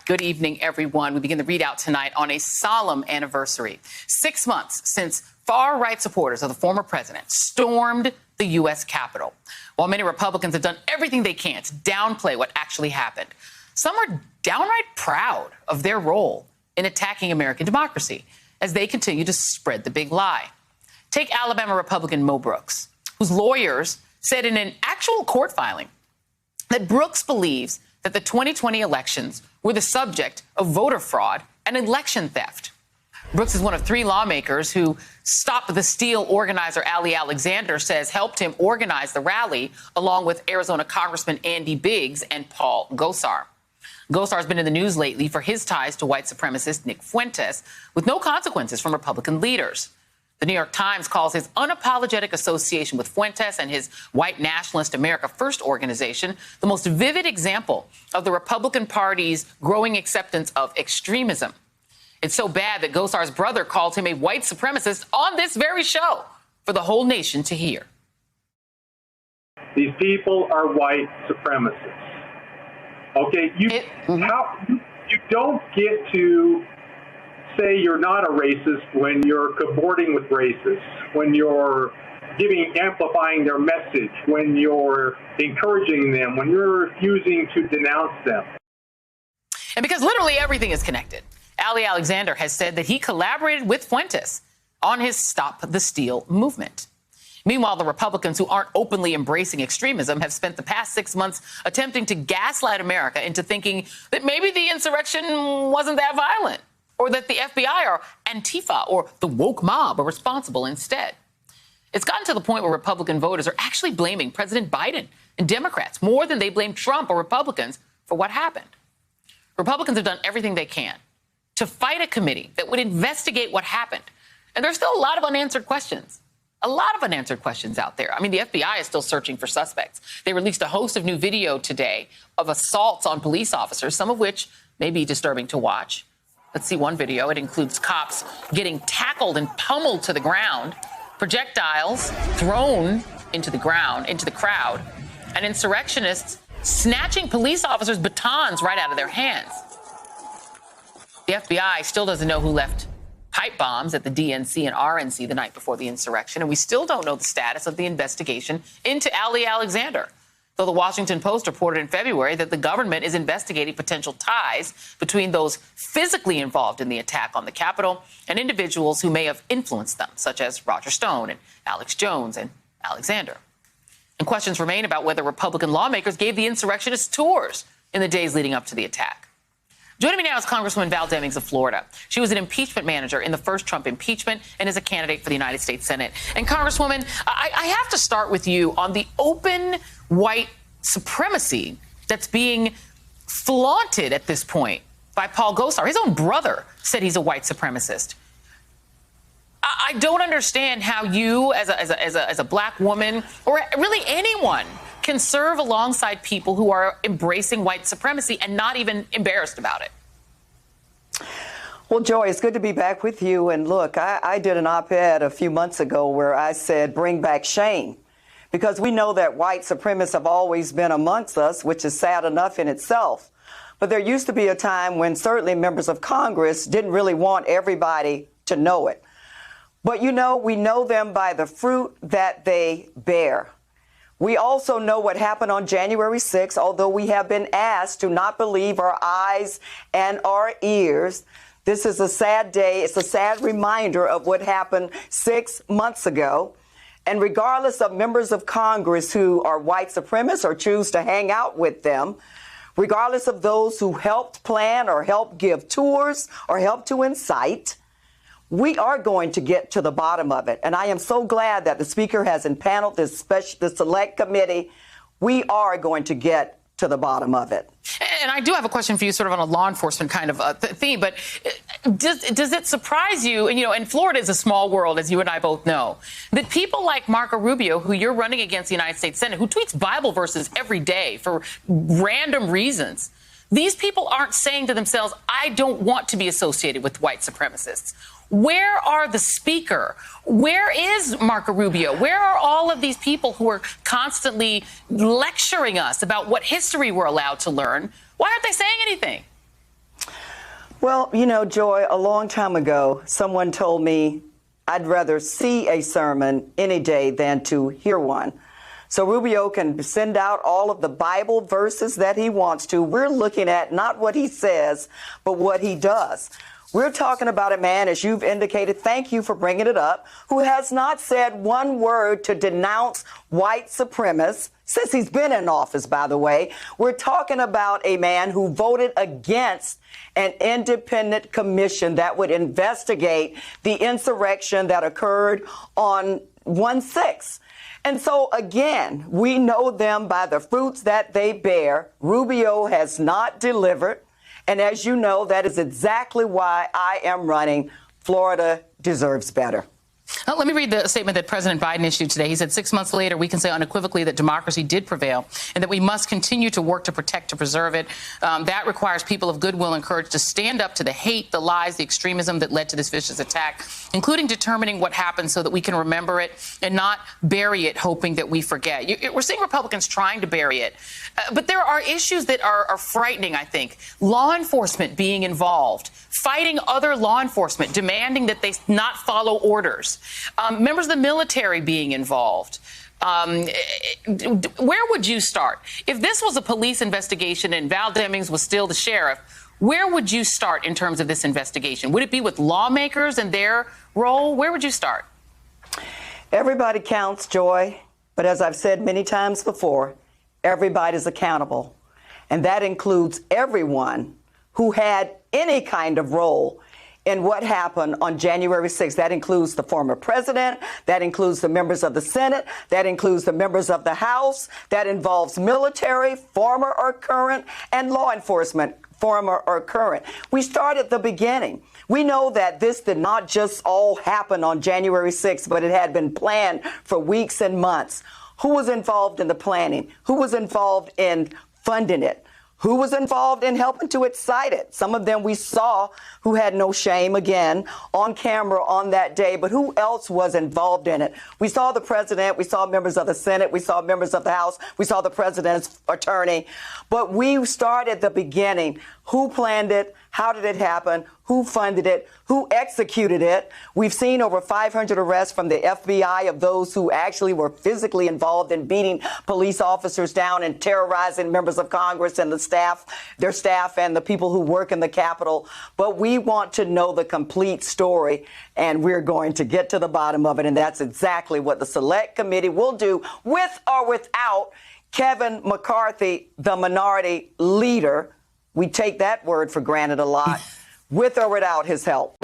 Good evening, everyone. We begin the readout tonight on a solemn anniversary. 6 months since far-right supporters of the former president stormed the U.S. Capitol. While many Republicans have done everything they can to downplay what actually happened, some are downright proud of their role in attacking American democracy as they continue to spread the big lie. Take Alabama Republican Mo Brooks, whose lawyers said in an actual court filing that Brooks believes that the 2020 elections were the subject of voter fraud and election theft. Brooks is one of 3 lawmakers who Stop the Steal organizer Ali Alexander says helped him organize the rally, along with Arizona Congressman Andy Biggs and Paul Gosar. Gosar has been in the news lately for his ties to white supremacist Nick Fuentes, with no consequences from Republican leaders. The New York Times calls his unapologetic association with Fuentes and his white nationalist America First organization the most vivid example of the Republican Party's growing acceptance of extremism. It's so bad that Gosar's brother called him a white supremacist on this very show for the whole nation to hear. These people are white supremacists. Okay, you don't get to say you're not a racist when you're cavorting with racists, when you're amplifying their message, when you're encouraging them, when you're refusing to denounce them. And because literally everything is connected, Ali Alexander has said that he collaborated with Fuentes on his Stop the Steal movement. Meanwhile, the Republicans who aren't openly embracing extremism have spent the past 6 months attempting to gaslight America into thinking that maybe the insurrection wasn't that violent, or that the FBI or Antifa or the woke mob are responsible instead. It's gotten to the point where Republican voters are actually blaming President Biden and Democrats more than they blame Trump or Republicans for what happened. Republicans have done everything they can to fight a committee that would investigate what happened. And there's still a lot of unanswered questions. A lot of unanswered questions out there. I mean, the FBI is still searching for suspects. They released a host of new video today of assaults on police officers, some of which may be disturbing to watch. Let's see one video. It includes cops getting tackled and pummeled to the ground, projectiles thrown into the crowd, and insurrectionists snatching police officers' batons right out of their hands. The FBI still doesn't know who left pipe bombs at the DNC and RNC the night before the insurrection, and we still don't know the status of the investigation into Ali Alexander, though the Washington Post reported in February that the government is investigating potential ties between those physically involved in the attack on the Capitol and individuals who may have influenced them, such as Roger Stone and Alex Jones and Alexander. And questions remain about whether Republican lawmakers gave the insurrectionists tours in the days leading up to the attack. Joining me now is Congresswoman Val Demings of Florida. She was an impeachment manager in the first Trump impeachment and is a candidate for the United States Senate. And Congresswoman, I have to start with you on the open white supremacy that's being flaunted at this point by Paul Gosar. His own brother said he's a white supremacist. I don't understand how you, as a black woman, or really anyone, can serve alongside people who are embracing white supremacy and not even embarrassed about it. Well, Joy, it's good to be back with you. And look, I did an op-ed a few months ago where I said, bring back shame, because we know that white supremacists have always been amongst us, which is sad enough in itself. But there used to be a time when certainly members of Congress didn't really want everybody to know it. But, you know, we know them by the fruit that they bear. We also know what happened on January 6th, although we have been asked to not believe our eyes and our ears. This is a sad day. It's a sad reminder of what happened 6 months ago. And regardless of members of Congress who are white supremacists or choose to hang out with them, regardless of those who helped plan or helped give tours or helped to incite, we are going to get to the bottom of it. And I am so glad that the Speaker has impaneled this select committee. We are going to get to the bottom of it. And I do have a question for you, sort of on a law enforcement kind of theme, but does it surprise you, and, you know, and Florida is a small world, as you and I both know, that people like Marco Rubio, who you're running against the United States Senate, who tweets Bible verses every day for random reasons, these people aren't saying to themselves, I don't want to be associated with white supremacists. Where are the Speaker? Where is Marco Rubio? Where are all of these people who are constantly lecturing us about what history we're allowed to learn? Why aren't they saying anything? Well, you know, Joy, a long time ago, someone told me I'd rather see a sermon any day than to hear one. So Rubio can send out all of the Bible verses that he wants to. We're looking at not what he says, but what he does. We're talking about a man, as you've indicated, thank you for bringing it up, who has not said one word to denounce white supremacists since he's been in office, by the way. We're talking about a man who voted against an independent commission that would investigate the insurrection that occurred on 1/6. And so, again, we know them by the fruits that they bear. Rubio has not delivered. And as you know, that is exactly why I am running. Florida deserves better. Let me read the statement that President Biden issued today. He said 6 months later, we can say unequivocally that democracy did prevail and that we must continue to work to protect, to preserve it. That requires people of goodwill and courage to stand up to the hate, the lies, the extremism that led to this vicious attack, including determining what happened so that we can remember it and not bury it, hoping that we forget. We're seeing Republicans trying to bury it. But there are issues that are frightening, I think. Law enforcement being involved, fighting other law enforcement, demanding that they not follow orders. Members of the military being involved. Where would you start? If this was a police investigation and Val Demings was still the sheriff, where would you start in terms of this investigation? Would it be with lawmakers and their role? Where would you start? Everybody counts, Joy. But as I've said many times before, everybody's accountable. And that includes everyone who had any kind of role in what happened on January 6th. That includes the former president. That includes the members of the Senate. That includes the members of the House. That involves military, former or current, and law enforcement, former or current. We start at the beginning. We know that this did not just all happen on January 6th, but it had been planned for weeks and months. Who was involved in the planning? Who was involved in funding it? Who was involved in helping to excite it? Some of them we saw who had no shame, again, on camera on that day. But who else was involved in it? We saw the president. We saw members of the Senate. We saw members of the House. We saw the president's attorney. But we start at the beginning. Who planned it? How did it happen? Who funded it? Who executed it? We've seen over 500 arrests from the FBI of those who actually were physically involved in beating police officers down and terrorizing members of Congress and the staff, their staff, and the people who work in the Capitol. But we want to know the complete story, and we're going to get to the bottom of it. And that's exactly what the Select Committee will do, with or without Kevin McCarthy, the minority leader. We take that word for granted a lot, with or without his help.